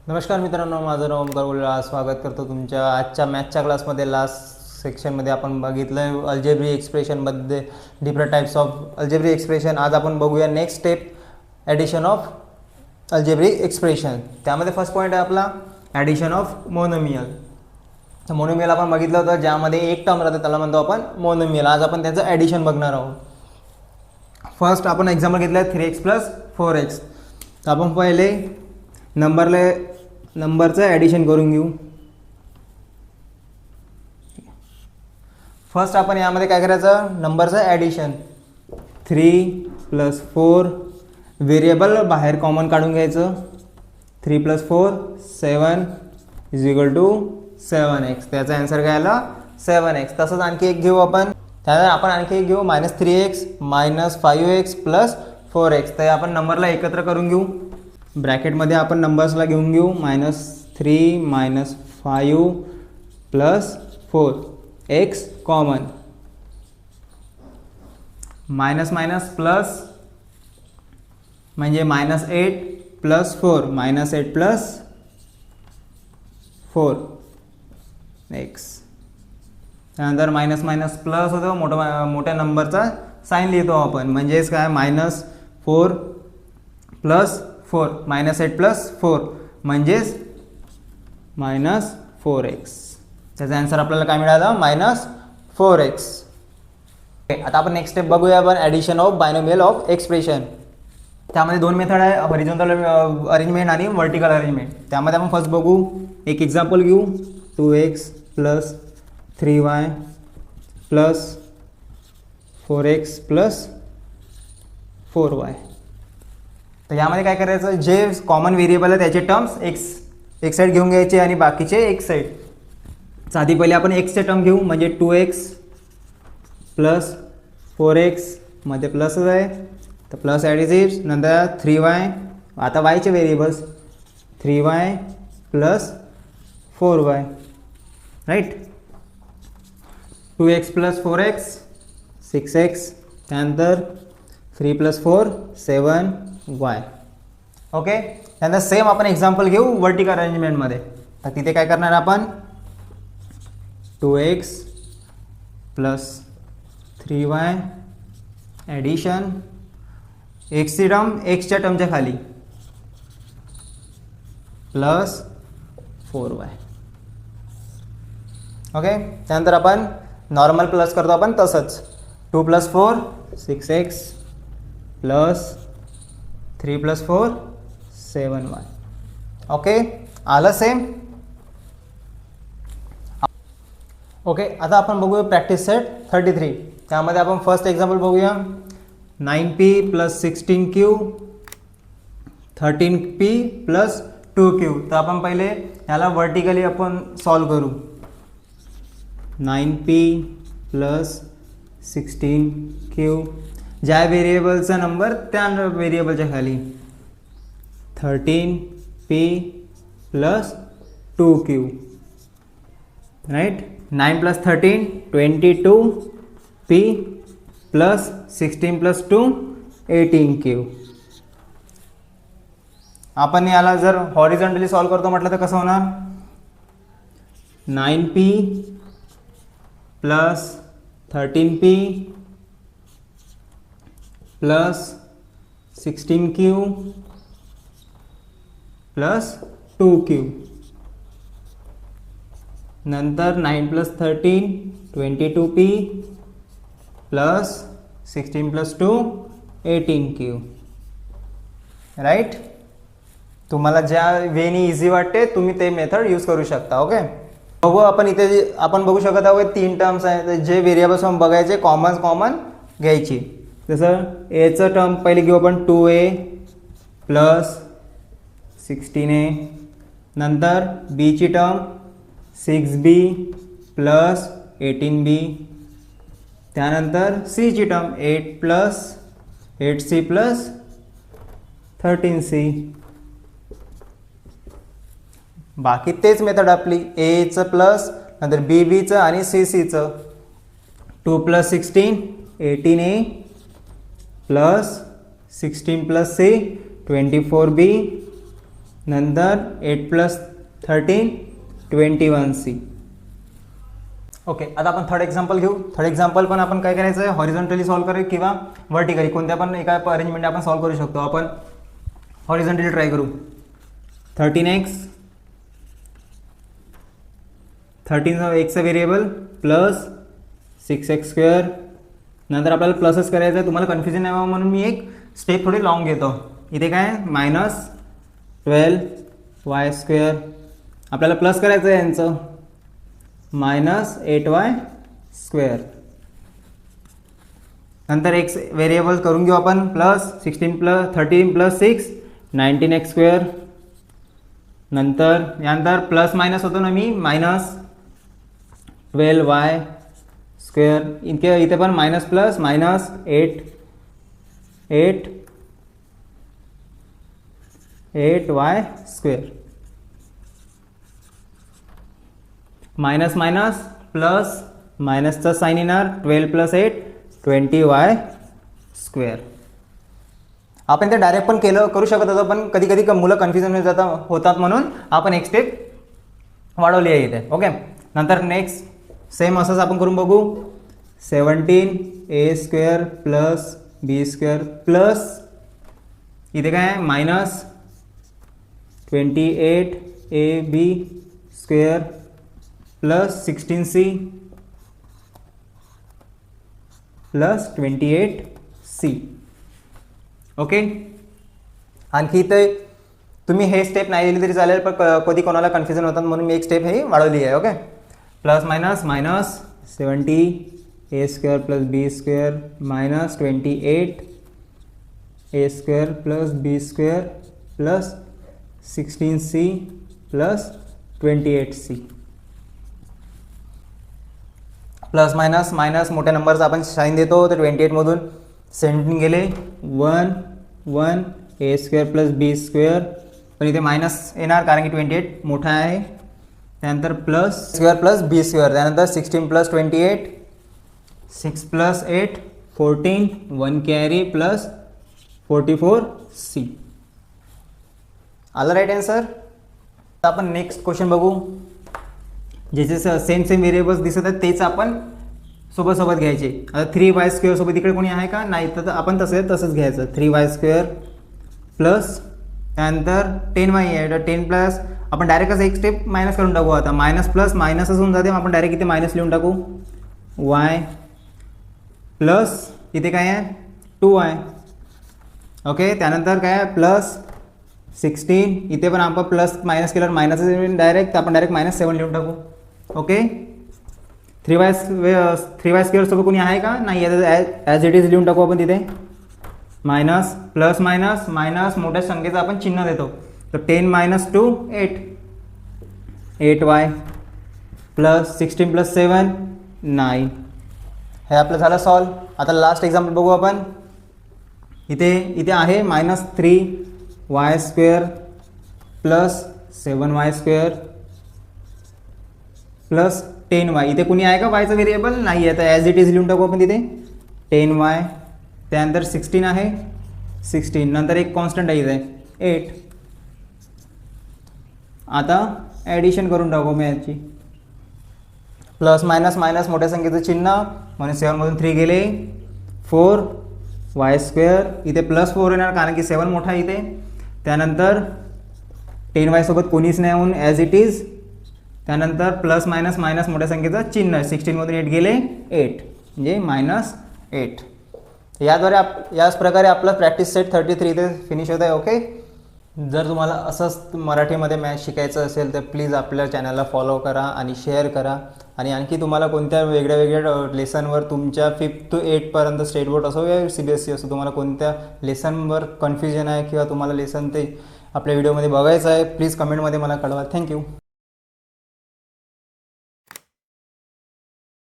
नमस्कार मित्रांनो, माझं नाव ओमकार गुल्ला. स्वागत करतो तुमच्या आजच्या मॅथच्या क्लासमध्ये. लास्ट सेक्शनमध्ये आपण बघितलं अल्जेब्रिक एक्सप्रेशनमध्ये different types of algebraic expression. आज आपण बघूया next step, addition of algebraic expression. त्यामध्ये फर्स्ट पॉईंट आहे आपला ॲडिशन ऑफ मोनोमियल. तर मोनोमियल आपण बघितलं होतं, ज्यामध्ये एक टर्म राहते त्याला म्हणतो आपण मोनोमियल. आज आपण त्याचं ॲडिशन बघणार आहोत. फर्स्ट आपण एक्झाम्पल घेतलं आहे 3x + 4x. तर आपण पहिले नंबरचं ॲडिशन करून घेऊ. फर्स्ट आपण यामध्ये काय करायचं, नंबरचं ॲडिशन. 3 + 4 व्हेरिएबल बाहेर कॉमन काढून घ्यायचं. 3 + 4 7 = 7x. त्याचा आन्सर काय आला 7x. तसंच आणखी एक घेऊ आपण. त्यानंतर आपण आणखी एक घेऊ -3x - 5x + 4x. तर आपण नंबरला एकत्र करून घेऊ. ब्रॅकेटमध्ये आपण नंबर्सला घेऊन घेऊ -3 - 5 + 4x common. Minus minus plus म्हणजे -8 + 4 -8 + 4x. त्यानंतर मायनस मायनस प्लस होतो, मोठ्या नंबरचा साईन लिहितो आपण. म्हणजेच काय -4 + 4 -8 + 4 म्हणजेच -4x. त्याचा आन्सर आपल्याला काय मिळालं -4x. आता आपण नेक्स्ट स्टेप बघूया आपण addition of binomial of expression. त्यामध्ये दोन मेथड आहे, हॉरिझॉन्टल अरेंजमेंट आणि व्हर्टिकल अरेंजमेंट. त्यामध्ये आपण फर्स्ट बघू, एक एक्झाम्पल घेऊ. 2x + 3y + 4x + 4y. तर यामध्ये काय करायचं, जे कॉमन व्हेरिएबल आहे त्याचे टर्म्स एक साईड घेऊन घ्यायचे आणि बाकीचे एक साईड. आधी पहिले आपण एक्सचे टर्म घेऊ. म्हणजे 2x + 4x मध्ये प्लसच आहे तर प्लस ॲडिटिव्स. नंतर 3y, आता वायचे variables 3y + 4y, right. 2x + 4x 6x. त्यानंतर 3 + 4 7y. ओके. त्यानंतर सेम आपण एक्झाम्पल घेऊ व्हर्टिकल अरेंजमेंटमध्ये. तर तिथे काय करणार आपण, 2x + 3y ॲडिशन एक्सची टर्म एक्सच्या टर्मच्या खाली + 4y. ओके. त्यानंतर आपण नॉर्मल प्लस करतो आपण तसंच. 2 + 4 6x + 3 + 4 7y. ओके, आलं सेम. ओके. आता आपण बघूया प्रॅक्टिस सेट 33. त्यामध्ये आपण फर्स्ट एक्झाम्पल बघूया. 9p + 16q 13p + 2q. तर आपण पहिले याला व्हर्टिकली आपण सॉल्व करू. 9p + 16q, ज्या व्हेरिएबलचा नंबर त्या व्हेरिएबलच्या खाली 13p + 2q, right. 9 + 13 22p + 16 + 2 18q. आपण याला जर हॉरिझॉन्टली सॉल्व करतो म्हटलं तर कसं होणार, 9p + 13p + 16q + 2q. नंतर 9 + 13 22p + 16 + 2 18q, राईट. तुम्हाला ज्या वेनी इझी वाटते तुम्ही ते मेथड यूज करू शकता. ओके. बघू आपण इथे आपण बघू शकत आहोत 3 टर्म्स आहेत. जे व्हेरिएबल्स आपण बघायचे कॉमन घ्यायची. जसं एचं टर्म पहिले घेऊ आपण 2a + 16a. नंतर बीची टर्म 6b + 18b. त्यानंतर सीची टर्म 8 + 8c + 13c. बाकी तेच मेथड आपली. एचं प्लस, नंतर बीचं आणि सीचं. 2 + 16 18a + 16 + c 24b. नंतर 8 + 13 21c. ओके, आता आपण थर्ड एक्झाम्पल घेऊ. थर्ड एक्झाम्पल पण आपण काय करायचं आहे, हॉरिझॉन्टली सॉल्व करू किंवा व्हर्टिकली, कोणत्या पण एका अरेंजमेंट आपण सॉल्व करू शकतो. आपण हॉरिझॉन्टली ट्राय करू. 13x 13 एक्सचं variable plus 6x². नंतर आपल्याला प्लसच करायचं आहे, तुम्हाला कन्फ्युजन नाही म्हणून मी एक स्टेप थोडी लॉंग घेतो. इथे काय -12y². आपल्याला प्लस करायचं आहे यांचं -8y². नंतर एक्स व्हेरिएबल करून घेऊ आपण प्लस 13 + 6 19x². नंतर यानंतर प्लस मायनस होतो ना मी -12y². इथे पण minus plus -8y². Minus minus plus मायनसचा साईन येणार 12 + 8 20y². आपण ते डायरेक्ट पण करू शकत होतो, पण कधी कधी मुलं कन्फ्युजन होतात म्हणून आपण एक स्टेप वाढवली आहे इथे. ओके, नंतर नेक्स्ट सेम असंच आपण करून बघू. 17a² + b² प्लस इथे काय -28ab² plus 16c plus 28c. Okay, आणखी इथे तुम्ही हे स्टेप नाही दिली तरी चालेल, पण कधी कोणाला कन्फ्युजन होतात म्हणून मी एक स्टेप हे वाढवली आहे. Okay, plus minus minus 70a² + b² minus 28a² + b² plus 16c plus 28c. Plus minus minus मोठ्या नंबरचा आपण साईन देतो, तर 28 मधून 17 गेले 1 a² + b². पण इथे मायनस येणार कारण की 28 मोठा आहे. त्यानंतर प्लस स्क्वेअर प्लस b². त्यानंतर 16 + 28 6 + 8 14 1 कॅरी प्लस 44c. आलं राईट आन्सर. आता आपण नेक्स्ट क्वेश्चन बघू. ज्याचे सेम व्हेरिएबल्स दिसत आहेत तेच आपण सोबत घ्यायचे. आता 3y² सोबत इकडे कोणी आहे का नाही, तर आपण तसंच घ्यायचं. 3y² प्लस त्यानंतर 10y आहे, तर 10 प्लस आपण डायरेक्ट असं एक स्टेप मायनस करून टाकू. आता मायनस प्लस मायनसच होऊन जाते, आपण डायरेक्ट इथे मायनस लिहून टाकू. y प्लस इथे काय आहे 2y. ओके, त्यानंतर काय आहे प्लस 16. इथे पण आपण प्लस मायनस केल्यावर मायनस डायरेक्ट आपण -7 लिहून टाकू. ओके, 3y² सोबत कोणी आहे का नाही, ॲज इट इज लिहून टाकू आपण तिथे. मायनस प्लस मायनस मायनस मोठ्या संख्येचं आपण चिन्ह देतो, तर 10 - 2 8 8y प्लस 16 + 7 9. हे आपलं झालं सॉल्व. आता लास्ट एक्झाम्पल बघू आपण. इथे आहे -3y² plus 7y² plus 10y. इथे कुणी आहे का वायचं व्हेरिएबल नाही आहे, तर ॲज इट इज लिहून टाकू आपण तिथे 10y. त्यानंतर 16 आहे 16, नंतर एक कॉन्स्टंट आहे इथे 8. आता ॲडिशन करून टाकू मी याची. प्लस मायनस मायनस मोठ्या संख्येचं चिन्ह म्हणून 7 मधून 3 गेले 4y². इथे प्लस 4 येणार कारण की 7 मोठा इथे. त्यानंतर 10y सोबत कोणीच नाही होऊन ॲज इट इज. त्यानंतर प्लस मायनस मायनस मोठ्या संख्येचं चिन्ह 16 मधून 8 गेले 8 म्हणजे -8. याच प्रकारे आपला प्रॅक्टिस सेट 33 इथे फिनिश होत आहे. ओके, जर तुम्हाला असंच मराठीमध्ये मॅथ्स शिकायचं असेल तर प्लीज आपल्या चॅनलला फॉलो करा आणि शेअर करा. आणि आणखी तुम्हाला कोणत्या वेगळ्या लेसनवर तुमच्या 5th to 8th पर्यंत स्टेट बोर्ड असो या CBSE असो, तुम्हाला कोणत्या लेसनवर कन्फ्युजन आहे किंवा तुम्हाला लेसन ते आपल्या व्हिडिओमध्ये बघायचं आहे, प्लीज कमेंटमध्ये मला कळवा. थँक्यू.